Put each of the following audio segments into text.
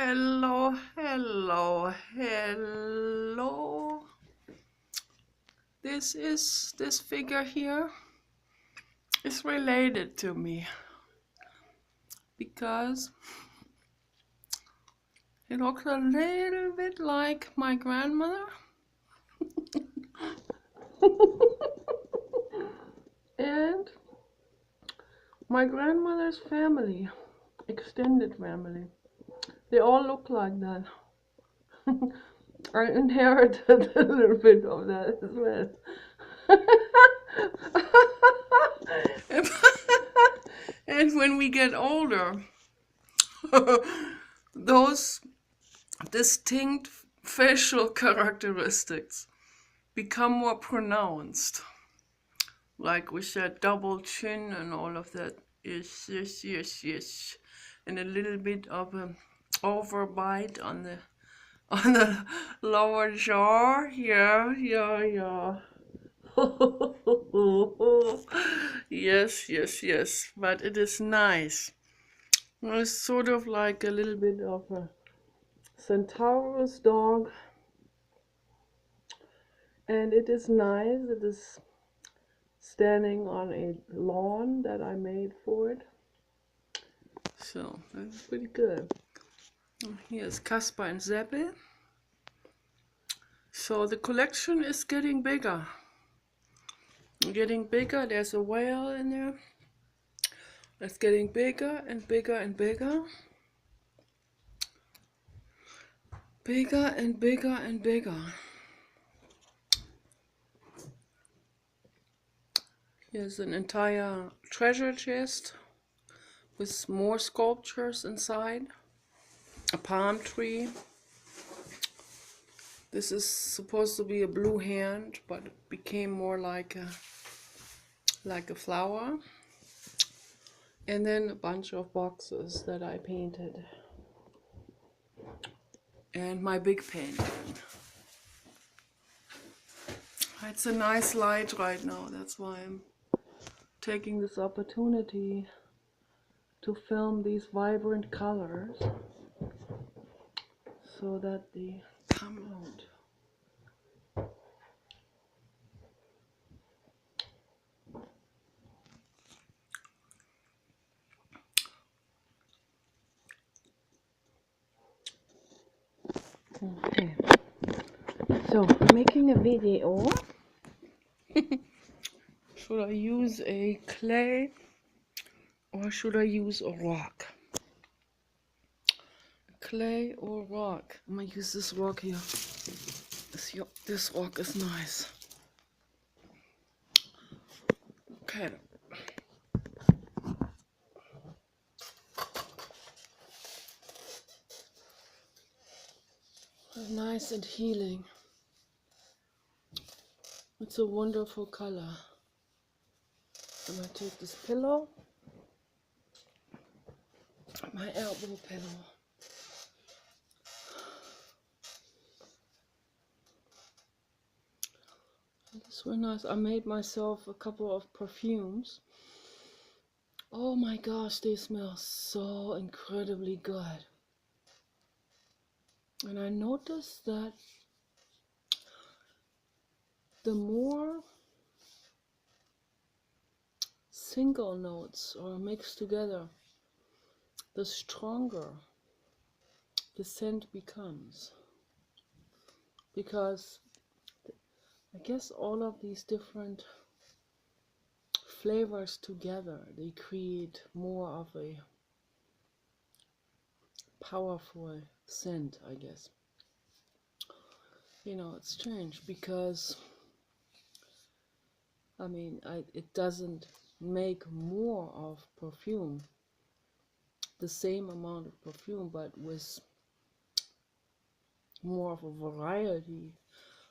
Hello, hello, hello. This figure here is related to me because it looks a little bit like my grandmother. And my grandmother's family, extended family, they all look like that. I inherited a little bit of that as well. And when we get older, those distinct facial characteristics become more pronounced. Like we said, double chin and all of that. Yes, yes, yes, yes. And a little bit of a overbite on the lower jaw. Yeah, yeah, yeah. Yes, yes, yes. But it is nice. It's sort of like a little bit of a centaurus dog. And it is nice. It is standing on a lawn that I made for it. So that's pretty good. Here's Caspar and Zeppel. So the collection is getting bigger. Getting bigger. There's a whale in there. It's getting bigger and bigger and bigger. Bigger and bigger and bigger. Here's an entire treasure chest with more sculptures inside. A palm tree. This is supposed to be a blue hand, but it became more like a flower. And then a bunch of boxes that I painted. And my big painting. It's a nice light right now, that's why I'm taking this opportunity to film these vibrant colors so that they come out. Okay, so making a video. Should I use a clay or should I use a rock? Clay or rock? I'm gonna use this rock here. This rock is nice. Okay. Nice and healing. It's a wonderful color. I'm gonna take this pillow, my elbow pillow. This was nice. I made myself a couple of perfumes. Oh my gosh, they smell so incredibly good. And I noticed that the more single notes are mixed together, the stronger the scent becomes. Because I guess all of these different flavors together, they create more of a powerful scent, I guess. You know, it's strange because it doesn't make more of perfume, the same amount of perfume, but with more of a variety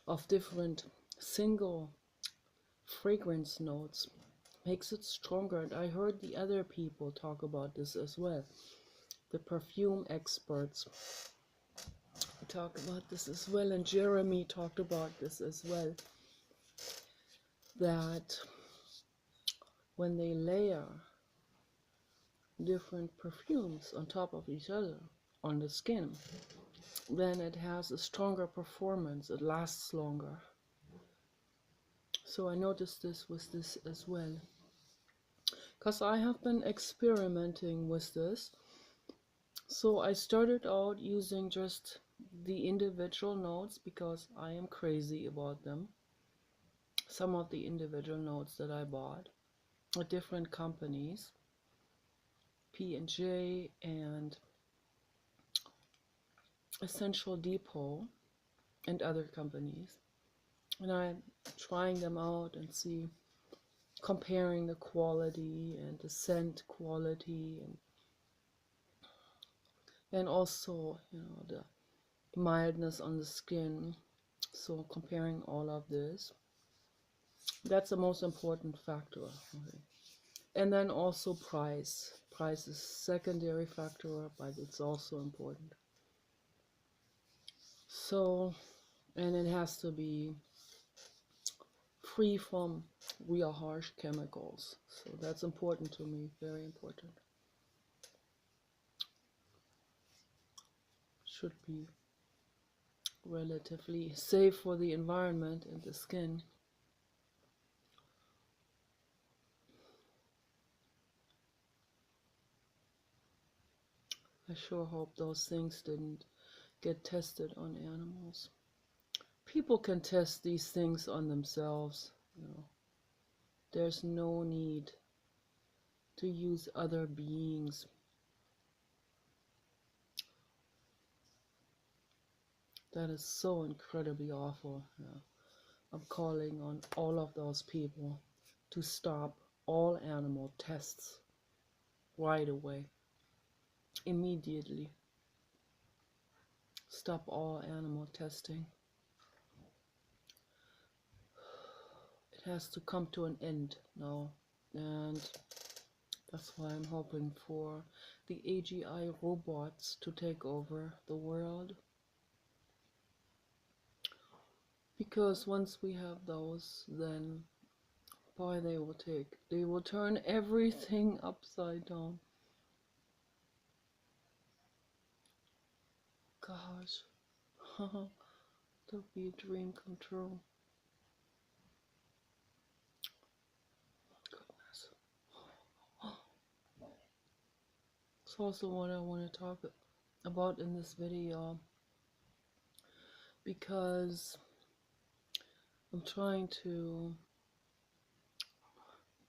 of different single fragrance notes makes it stronger. And I heard the other people talk about this as well. The perfume experts talk about this as well, and Jeremy talked about this as well, that when they layer different perfumes on top of each other, on the skin, then it has a stronger performance, it lasts longer. So I noticed this with this as well, because I have been experimenting with this. So I started out using just the individual notes because I am crazy about them. Some of the individual notes that I bought at different companies, P&J and Essential Depot and other companies, and I'm trying them out and see, comparing the quality and the scent quality, and also, you know, the mildness on the skin. So comparing all of this, that's the most important factor. Okay. And then also price. Price is secondary factor, but it's also important. So, and it has to be free from real harsh chemicals. So that's important to me, very important. Should be relatively safe for the environment and the skin. I sure hope those things didn't get tested on animals. People can test these things on themselves, you know. There's no need to use other beings. That is so incredibly awful. Yeah. I'm calling on all of those people to stop all animal tests right away, immediately. Stop all animal testing. It has to come to an end now, and that's why I'm hoping for the AGI robots to take over the world. Because once we have those, then boy, they will turn everything upside down. Gosh, that'll be a dream come true. Goodness. It's also what I want to talk about in this video, because I'm trying to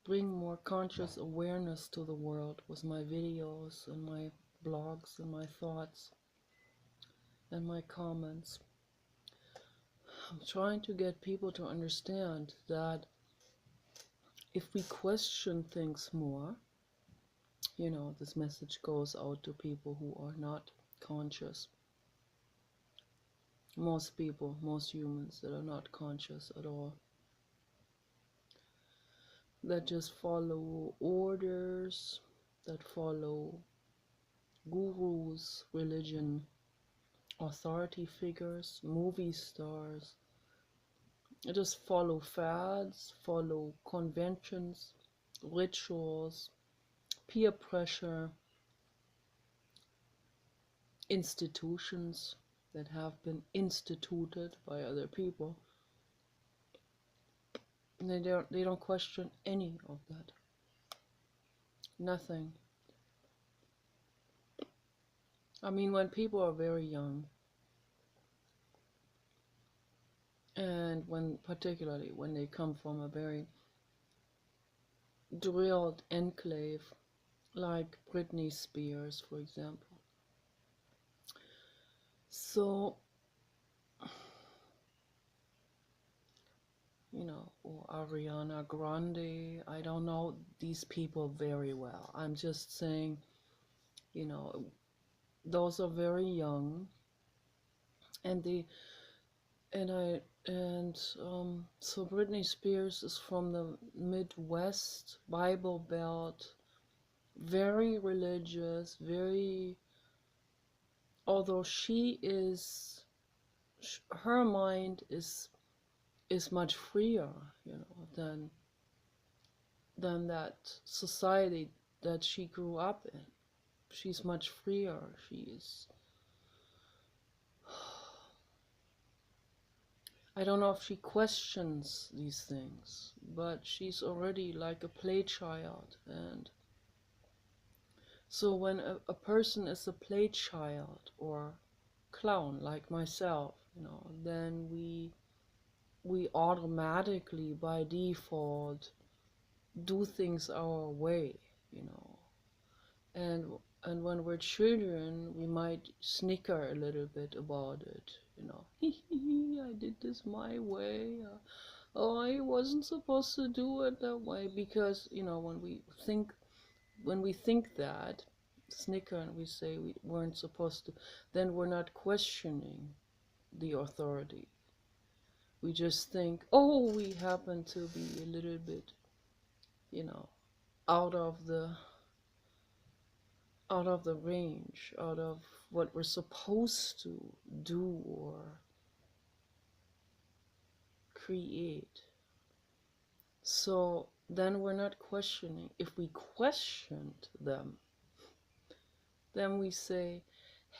bring more conscious awareness to the world with my videos and my blogs and my thoughts and my comments. I'm trying to get people to understand that if we question things more, you know, this message goes out to people who are not conscious. Most people, most humans that are not conscious at all, that just follow orders, that follow gurus, religion, authority figures, movie stars, just follow fads, follow conventions, rituals, peer pressure, institutions that have been instituted by other people. And they don't question any of that. Nothing. I mean, when people are very young, and particularly when they come from a very drilled enclave, like Britney Spears, for example. So, you know, or Ariana Grande, I don't know these people very well. I'm just saying, you know, those are very young, and so Britney Spears is from the Midwest, Bible Belt, very religious, although her mind is much freer, you know, than that society that she grew up in. She's much freer. I don't know if she questions these things, but she's already like a play child. And so when a person is a play child or clown like myself, then we automatically by default do things our way, you know. And and when we're children, we might snicker a little bit about it, I did this my way. Oh, I wasn't supposed to do it that way, because when we think that, snicker, and we say we weren't supposed to, then we're not questioning the authority. We just think, oh, we happen to be a little bit, out of the range, out of what we're supposed to do or create. So then we're not questioning. If we questioned them, then we say,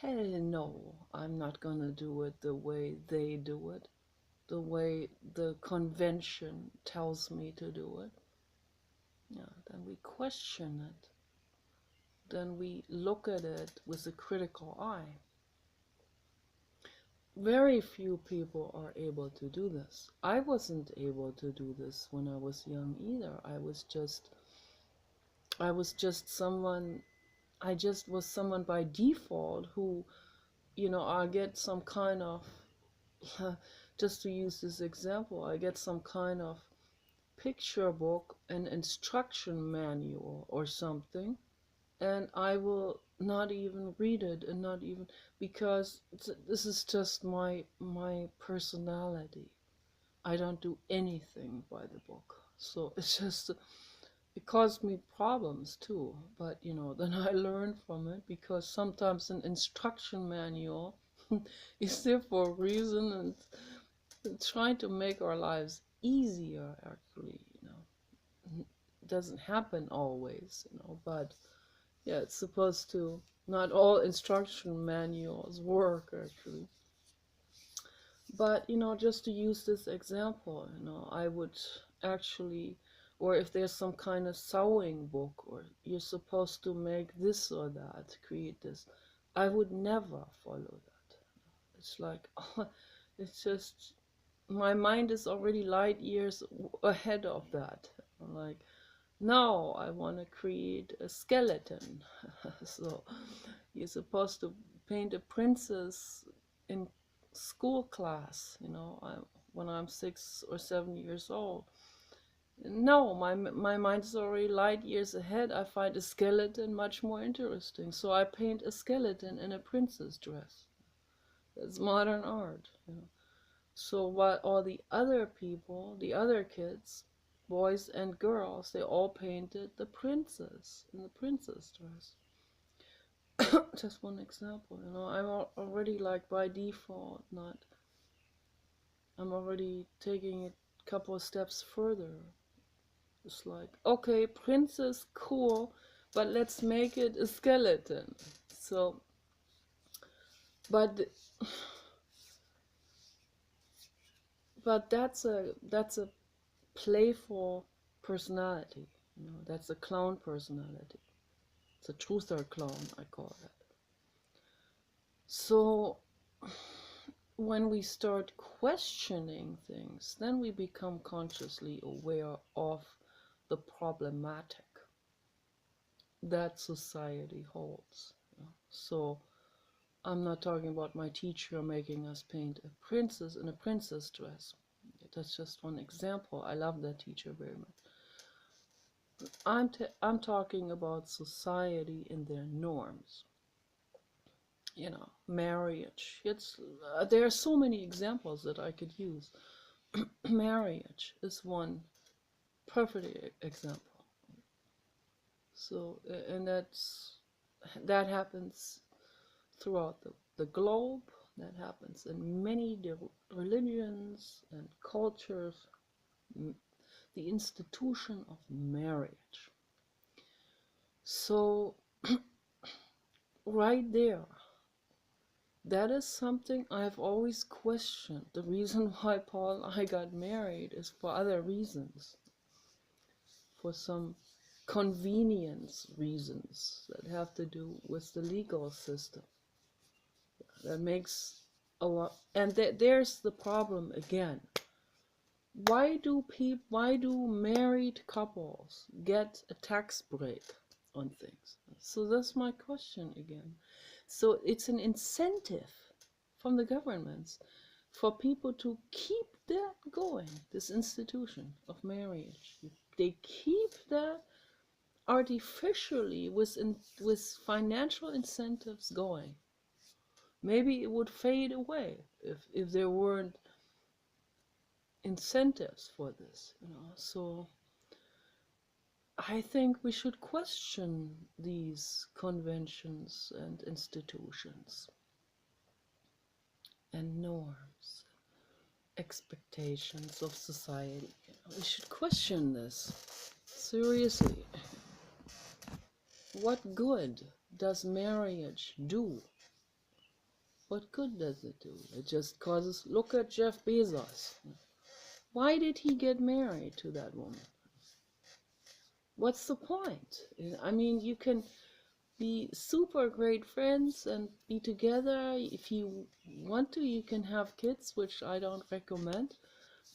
hey, no, I'm not going to do it the way they do it, the way the convention tells me to do it. Yeah, then we question it. Then we look at it with a critical eye. Very few people are able to do this. I wasn't able to do this when I was young either. I was just someone, I just was someone by default who, I get some kind of, just to use this example, I get some kind of picture book, an instruction manual or something, and I will not even read it, and not even, because this is just my personality. I don't do anything by the book. So it's just, it caused me problems too. But then I learned from it, because sometimes an instruction manual is there for a reason, and trying to make our lives easier, actually. It doesn't happen always, but yeah, it's supposed to. Not all instruction manuals work, actually. But, just to use this example, I would actually, or if there's some kind of sewing book, or you're supposed to make this or that, create this, I would never follow that. It's like, it's just, my mind is already light years ahead of that. I'm like, no, I want to create a skeleton. So you're supposed to paint a princess in school class, when I'm 6 or 7 years old. No, my mind is already light years ahead. I find a skeleton much more interesting. So I paint a skeleton in a princess dress. It's modern art. So what all the other people, the other kids, boys and girls, they all painted the princess in the princess dress. Just one example, I'm already like by default not. I'm already taking it a couple of steps further. It's like, okay, princess, cool, but let's make it a skeleton. So, but that's a playful personality. That's a clown personality. It's a truther clown, I call it. So when we start questioning things, then we become consciously aware of the problematic that society holds. So I'm not talking about my teacher making us paint a princess in a princess dress. That's just one example. I love that teacher very much. I'm talking about society and their norms. Marriage. There are so many examples that I could use. Marriage is one perfect example. So, and that happens throughout the globe. That happens in many religions and cultures. The institution of marriage. So, right there, that is something I've always questioned. The reason why Paul and I got married is for other reasons, for some convenience reasons that have to do with the legal system. That makes a lot, and there's the problem again. Why do married couples get a tax break on things? So that's my question again. So it's an incentive from the governments for people to keep that going, this institution of marriage. They keep that artificially with financial incentives going. Maybe it would fade away if there weren't incentives for this, So I think we should question these conventions and institutions and norms, expectations of society. We should question this seriously. What good does marriage do? What good does it do? It just causes, look at Jeff Bezos. Why did he get married to that woman? What's the point? I mean, you can be super great friends and be together. If you want to, you can have kids, which I don't recommend.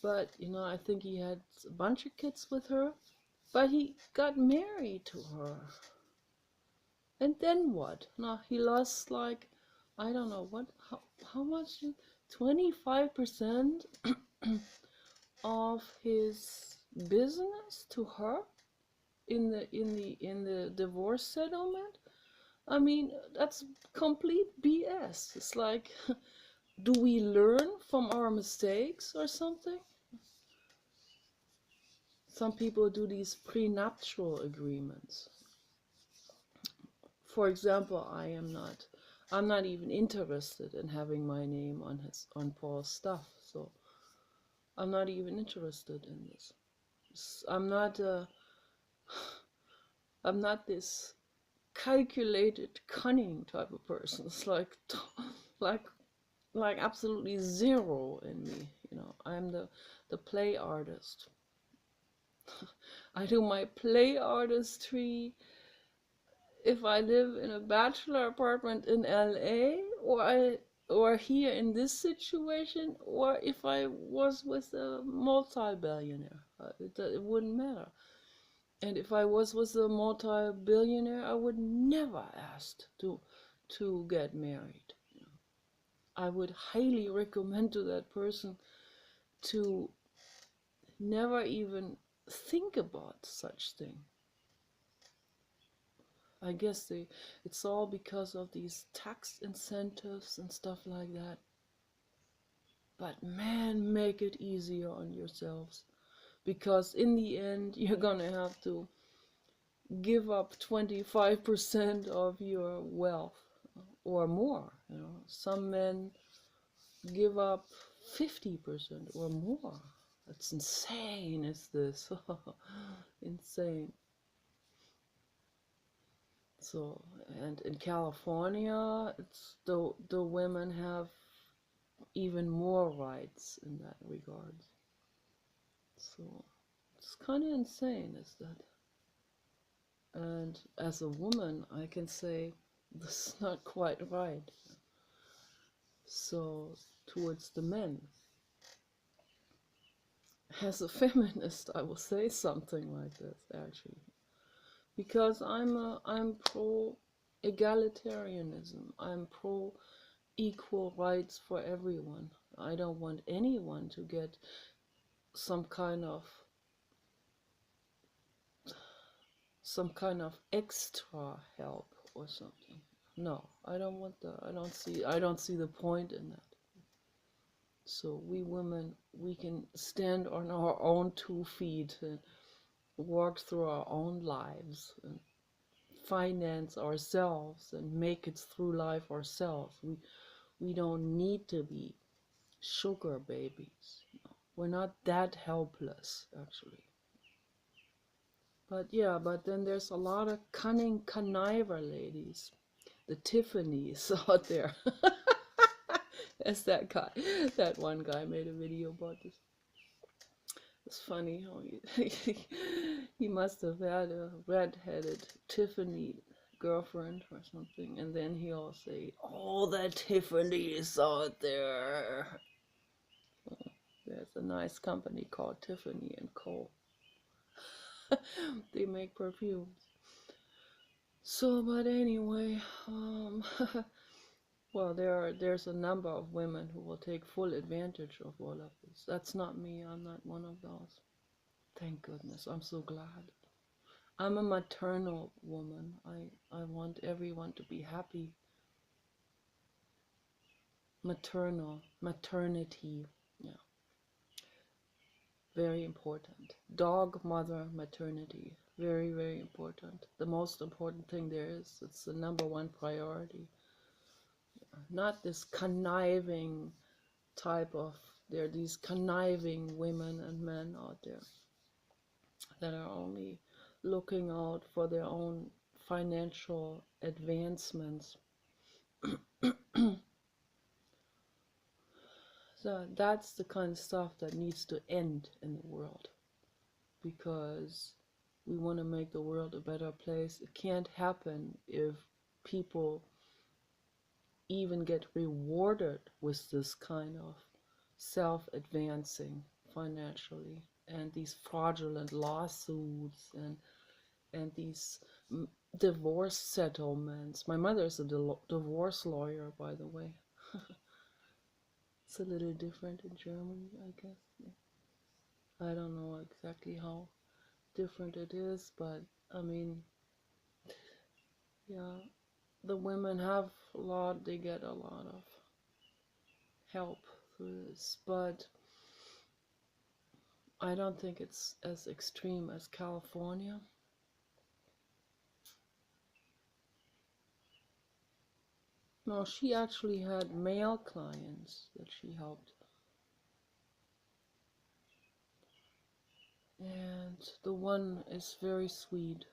But, I think he had a bunch of kids with her. But he got married to her. And then what? Now, he lost, like, I don't know, how much? 25% of his business to her in the divorce settlement. I mean, that's complete BS. It's like, do we learn from our mistakes or something? Some people do these prenuptial agreements. For example, I'm not even interested in having my name on Paul's stuff, so I'm not even interested in this. I'm not this calculated, cunning type of person. It's like absolutely zero in me. I'm the play artist. I do my play artistry if I live in a bachelor apartment in LA, or here in this situation, or if I was with a multi-billionaire. It wouldn't matter. And if I was with a multi-billionaire, I would never ask to get married. I would highly recommend to that person to never even think about such thing. I guess it's all because of these tax incentives and stuff like that. But man, make it easier on yourselves, because in the end you're gonna have to give up 25% of your wealth or more. Some men give up 50% or more. That's insane, is this? Insane. So, and in California, it's the women have even more rights in that regard. So it's kind of insane, is that? And as a woman, I can say this is not quite right. So towards the men, as a feminist, I will say something like this actually, because I'm pro egalitarianism. I'm pro equal rights for everyone. I don't want anyone to get some kind of extra help or something. No, I don't want that. I don't see the point in that. So we women, we can stand on our own 2 feet and walk through our own lives and finance ourselves and make it through life ourselves. We don't need to be sugar babies. We're not that helpless, actually. But then there's a lot of cunning conniver ladies, the Tiffany's out there. As that guy, that one guy made a video about this. It's funny how he must have had a red-headed Tiffany girlfriend or something, and then he'll say, "All the Tiffany's out there." There's a nice company called Tiffany and Co. They make perfumes. So, but anyway, well, there's a number of women who will take full advantage of all of this. That's not me. I'm not one of those. Thank goodness. I'm so glad. I'm a maternal woman. I want everyone to be happy. Maternity. Yeah. Very important. Dog, mother, maternity. Very, very important. The most important thing there is. It's the number one priority. Not this conniving type of, there are these conniving women and men out there that are only looking out for their own financial advancements. So that's the kind of stuff that needs to end in the world, because we want to make the world a better place. It can't happen if people even get rewarded with this kind of self-advancing financially, and these fraudulent lawsuits and these divorce settlements. My mother is a divorce lawyer, by the way. It's a little different in Germany, I guess. I don't know exactly how different it is, but I mean, yeah, the women have a lot, they get a lot of help through this, but I don't think it's as extreme as California. No, she actually had male clients that she helped. And the one is very sweet,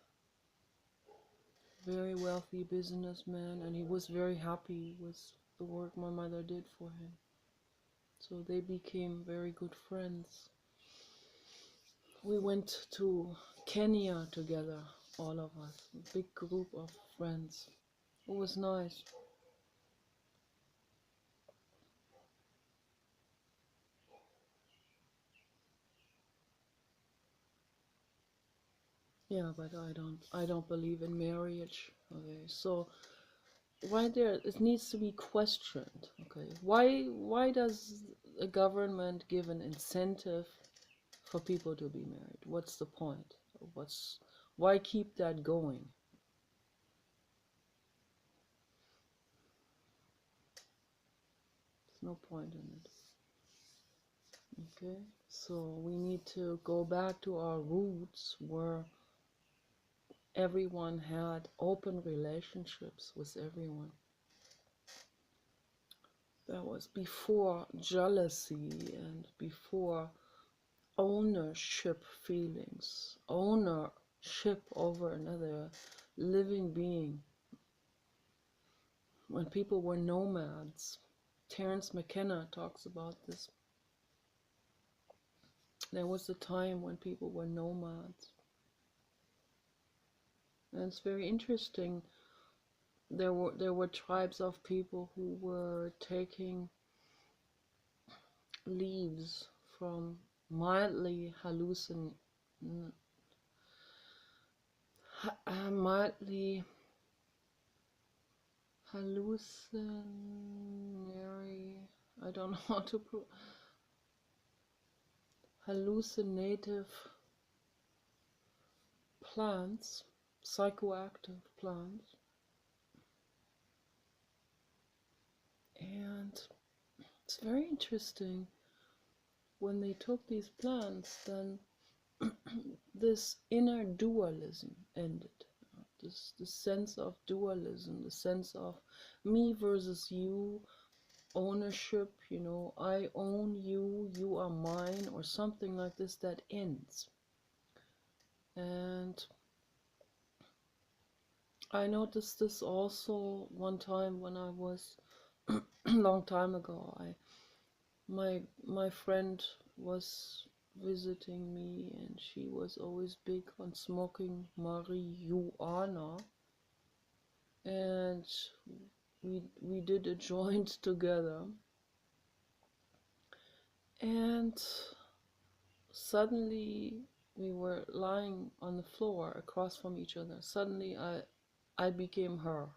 very wealthy businessman, and he was very happy with the work my mother did for him. So they became very good friends. We went to Kenya together, all of us, a big group of friends. It was nice. Yeah, but I don't believe in marriage. Okay, so why it needs to be questioned. Okay, why does a government give an incentive for people to be married? What's the point? Why keep that going? There's no point in it. Okay, so we need to go back to our roots where everyone had open relationships with everyone. That was before jealousy and before ownership feelings, ownership over another living being. When people were nomads, Terence McKenna talks about this. There was a time when people were nomads. And it's very interesting. There were tribes of people who were taking leaves from mildly mildly hallucinatory, I don't know how to put, hallucinative plants, psychoactive plants. And it's very interesting, when they took these plants, then this inner dualism ended. This sense of dualism, the sense of me versus you, ownership, I own you, you are mine, or something like this, that ends. And I noticed this also one time when I was long time ago. My friend was visiting me, and she was always big on smoking marijuana, and we did a joint together, and suddenly we were lying on the floor across from each other. Suddenly I became her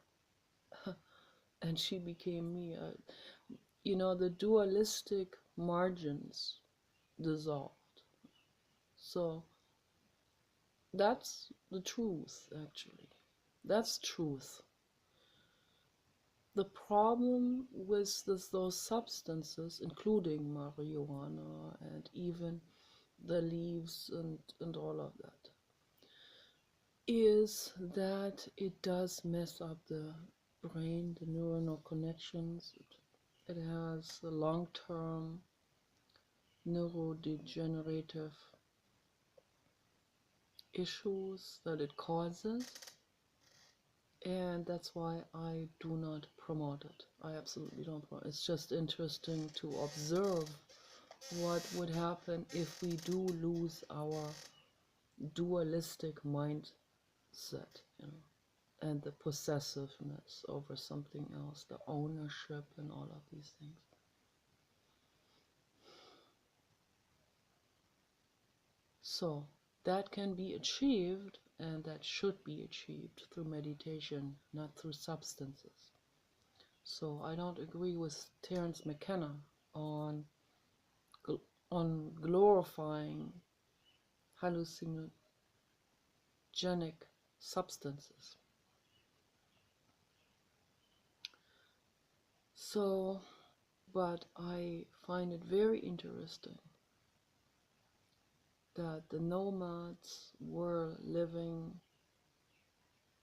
and she became me. The dualistic margins dissolved. So that's the truth, actually. That's truth. The problem with those substances, including marijuana and even the leaves and all of that, is that it does mess up the brain, the neuronal connections. It has long-term neurodegenerative issues that it causes, and that's why I do not promote it. I absolutely don't promote it. It's just interesting to observe what would happen if we do lose our dualistic mindset, and the possessiveness over something else, the ownership and all of these things. So that can be achieved, and that should be achieved through meditation, not through substances. So I don't agree with Terence McKenna on glorifying hallucinogenic substances. So, but I find it very interesting that the nomads were living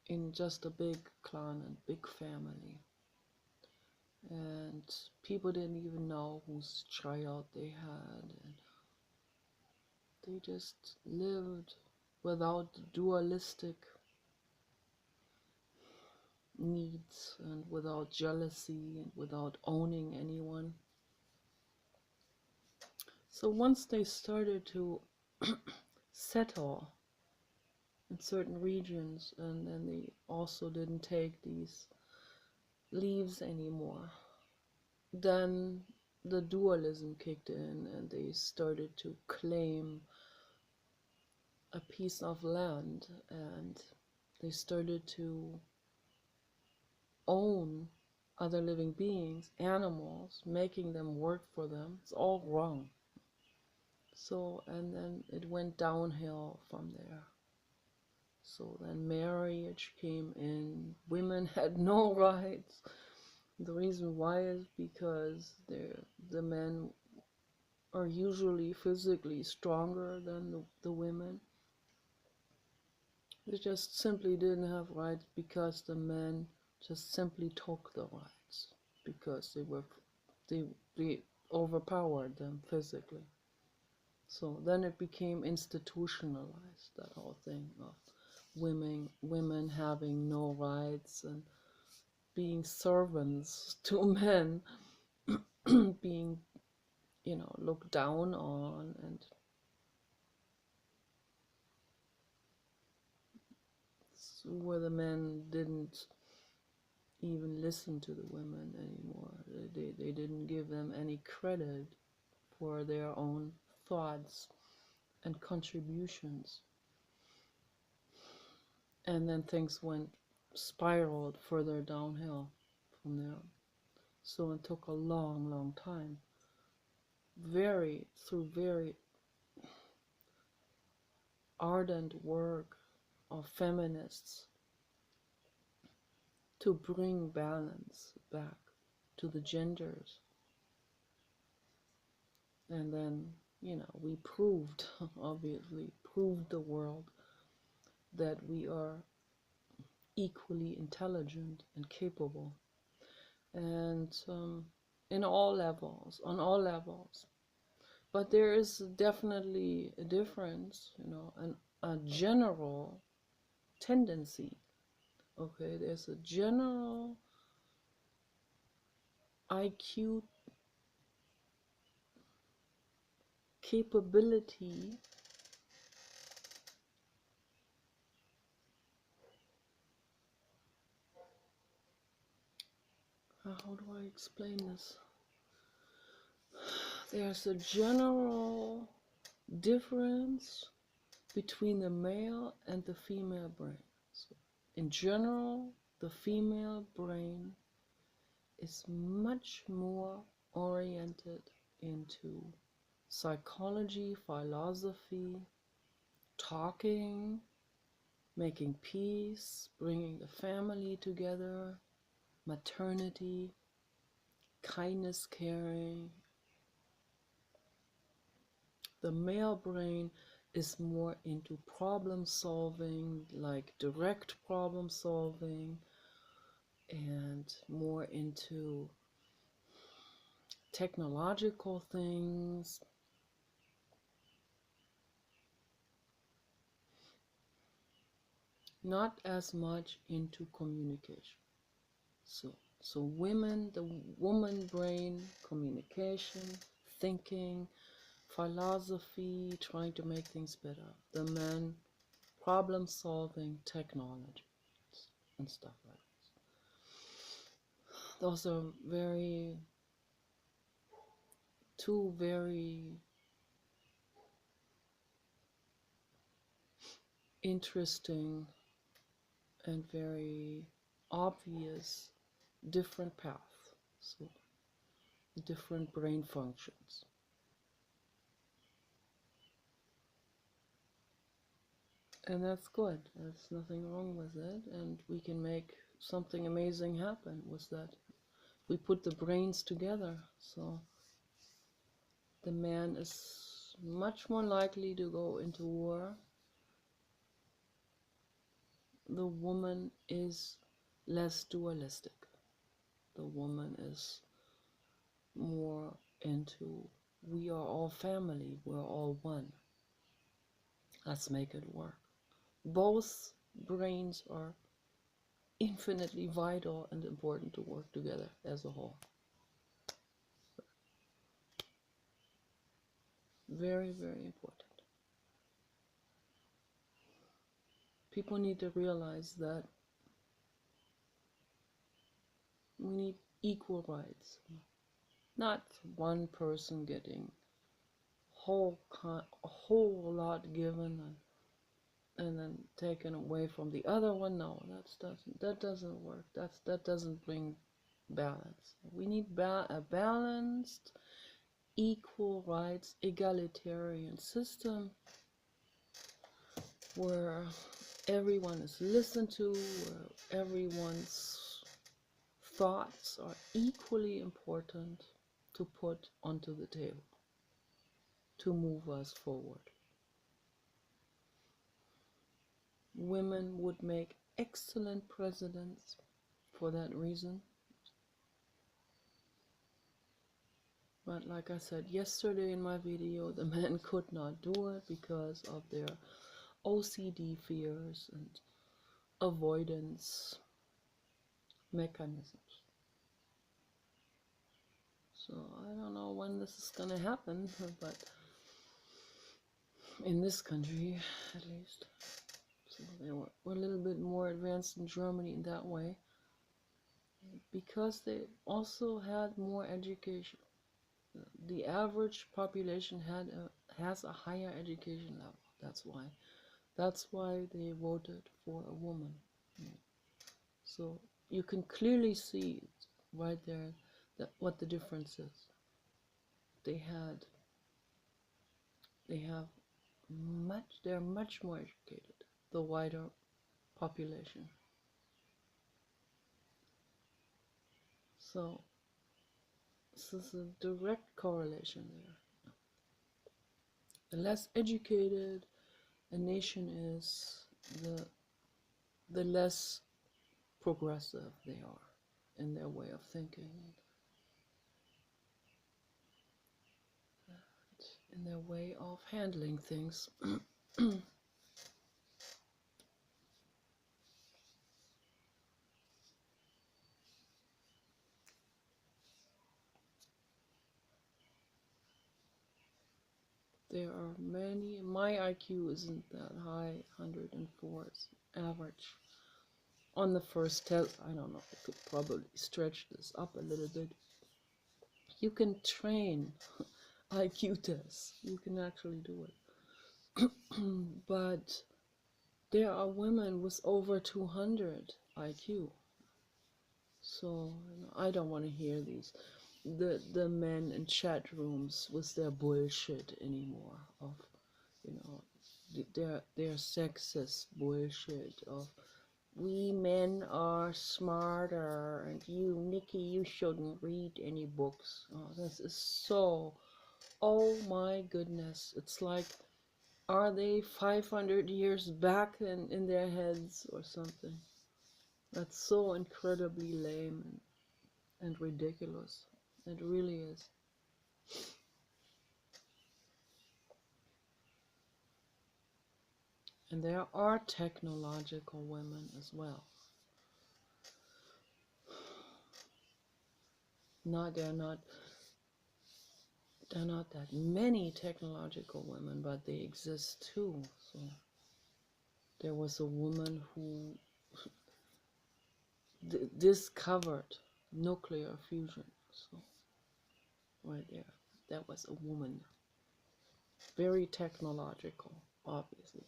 in just a big clan and big family, and people didn't even know whose child they had, and they just lived without dualistic needs and without jealousy and without owning anyone. So once they started to settle in certain regions, and then they also didn't take these leaves anymore, then the dualism kicked in, and they started to claim a piece of land, and they started to own other living beings, animals, making them work for them. It's all wrong. So, and then it went downhill from there. So then marriage came in. Women had no rights. The reason why is because the men are usually physically stronger than the women. They just simply didn't have rights because the men just simply took the rights because they overpowered them physically. So then it became institutionalized, that whole thing of women having no rights and being servants to men, being looked down on, and where the men didn't even listen to the women anymore. They didn't give them any credit for their own thoughts and contributions. And then things spiraled further downhill from there. So it took a long, long time, through very ardent work of feminists, to bring balance back to the genders. And then, we obviously proved the world that we are equally intelligent and capable, and on all levels. But there is definitely a difference, and a general tendency. Okay, there's a general IQ capability how do I explain this? There's a general difference between the male and the female brain. So in general, the female brain is much more oriented into psychology, philosophy, talking, making peace, bringing the family together, maternity, kindness, caring. The male brain is more into problem solving, like direct problem solving, and more into technological things. Not as much into communication. So women, the woman brain, communication, thinking, philosophy, trying to make things better. The man, problem solving, technology, and stuff like that. Those are two very interesting and very obvious different paths. So different brain functions. And that's good. There's nothing wrong with it, and we can make something amazing happen with that. We put the brains together, so the man is much more likely to go into war. The woman is less dualistic. The woman is more into, we are all family, we're all one. Let's make it work. Both brains are infinitely vital and important to work together as a whole. Very, very important. People need to realize that we need equal rights. Not one person getting a whole lot given and then taken away from the other one. No, that doesn't work. That doesn't bring balance. We need a balanced, equal rights, egalitarian system where everyone is listened to, where everyone's thoughts are equally important to put onto the table to move us forward. Women would make excellent presidents for that reason. But like I said yesterday in my video, the men could not do it because of their OCD fears and avoidance mechanisms. So I don't know when this is gonna happen, but in this country at least. So they were a little bit more advanced in Germany in that way because they also had more education. The average population has a higher education level. That's why they voted for a woman. So you can clearly see right there what the difference is. They're much more educated, the wider population. So this is a direct correlation there. The less educated a nation is, the less progressive they are in their way of thinking, in their way of handling things. There are many. My IQ isn't that high. 104 is average. On the first test, I don't know, I could probably stretch this up a little bit. You can train IQ tests. You can actually do it. But there are women with over 200 IQ. So I don't want to hear the men in chat rooms with their bullshit anymore of their sexist bullshit of we men are smarter and you Nikki you shouldn't read any books. Oh, this is so, oh my goodness, it's like, are they 500 years back in their heads or something? That's so incredibly lame and ridiculous. It really is. And there are technological women as well. They're not that many technological women, but they exist too. So there was a woman who discovered nuclear fusion. So right there, that was a woman, very technological, obviously.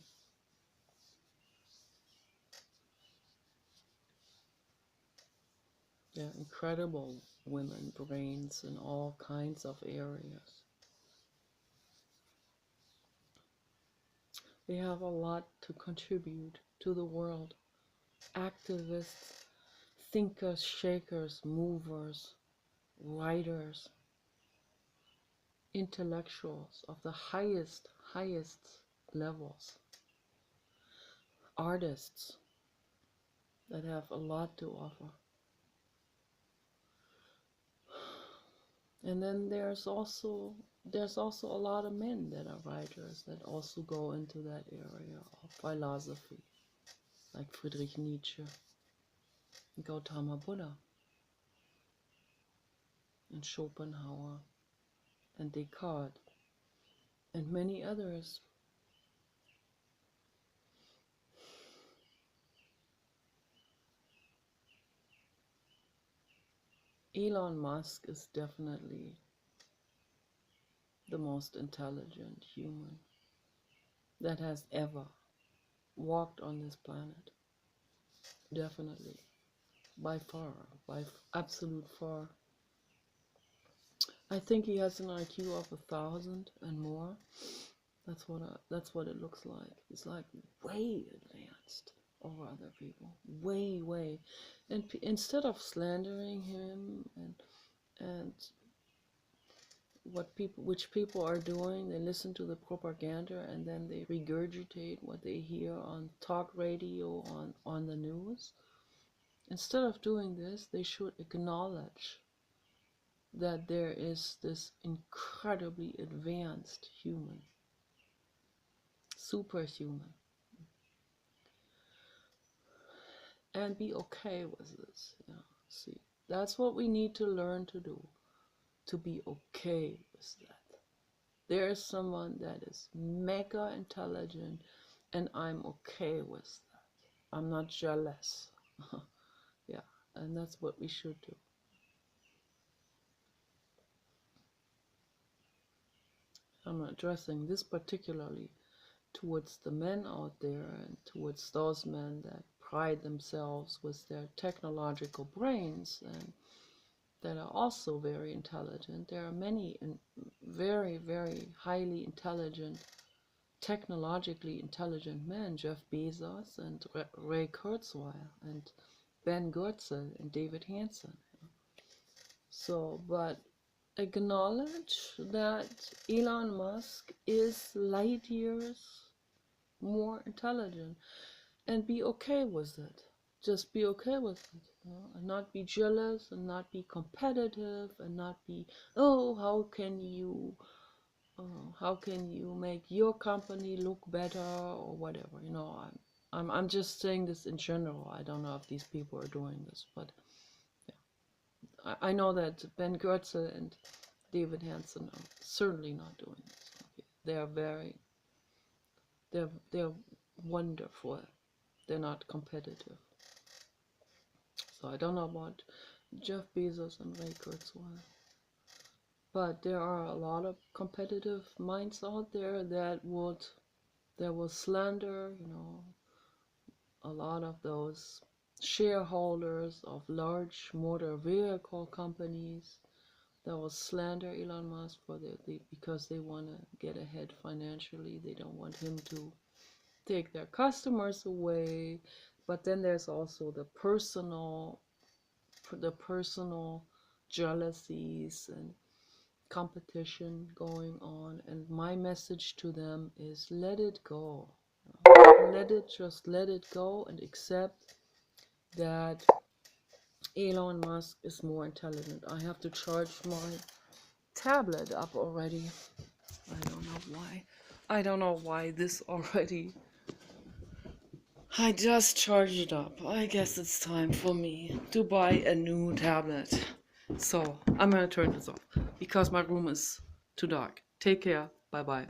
There are incredible women brains in all kinds of areas. They have a lot to contribute to the world. Activists, thinkers, shakers, movers, writers, intellectuals of the highest levels, artists that have a lot to offer. And then there's also a lot of men that are writers that also go into that area of philosophy, like Friedrich Nietzsche, Gautama Buddha, and Schopenhauer, and Descartes, and many others. Elon Musk is definitely the most intelligent human that has ever walked on this planet. Definitely. By far. By absolute far. I think he has an IQ of 1,000 and more. That's what it looks like. He's like way advanced over other people. Way. And instead of slandering him and which people are doing, they listen to the propaganda and then they regurgitate what they hear on talk radio, on the news. Instead of doing this, they should acknowledge that there is this incredibly advanced human, superhuman, and be okay with this. See, that's what we need to learn to do, to be okay with that. There is someone that is mega intelligent, and I'm okay with that. I'm not jealous. Yeah, and that's what we should do. I'm addressing this particularly towards the men out there and towards those men that pride themselves with their technological brains and that are also very intelligent. There are many very, very highly intelligent, technologically intelligent men, Jeff Bezos and Ray Kurzweil and Ben Goertzel and David Hansen. So, but acknowledge that Elon Musk is light years more intelligent and be okay with it. Just be okay with it, and not be jealous and not be competitive and not be, oh, how can you make your company look better or whatever. I'm just saying this in general. I don't know if these people are doing this, but I know that Ben Goertzel and David Hansen are certainly not doing this. Okay. They're very, they're wonderful. They're not competitive. So I don't know about Jeff Bezos and Ray Kurzweil. But there are a lot of competitive minds out there that will slander, a lot of those shareholders of large motor vehicle companies that will slander Elon Musk because they want to get ahead financially. They don't want him to take their customers away. But then there's also the personal jealousies and competition going on, and my message to them is let it go. Let it go and accept that Elon Musk is more intelligent. I have to charge my tablet up already. I don't know why this already. I just charged it up. I guess it's time for me to buy a new tablet. So I'm gonna turn this off because my room is too dark. Take care. Bye bye.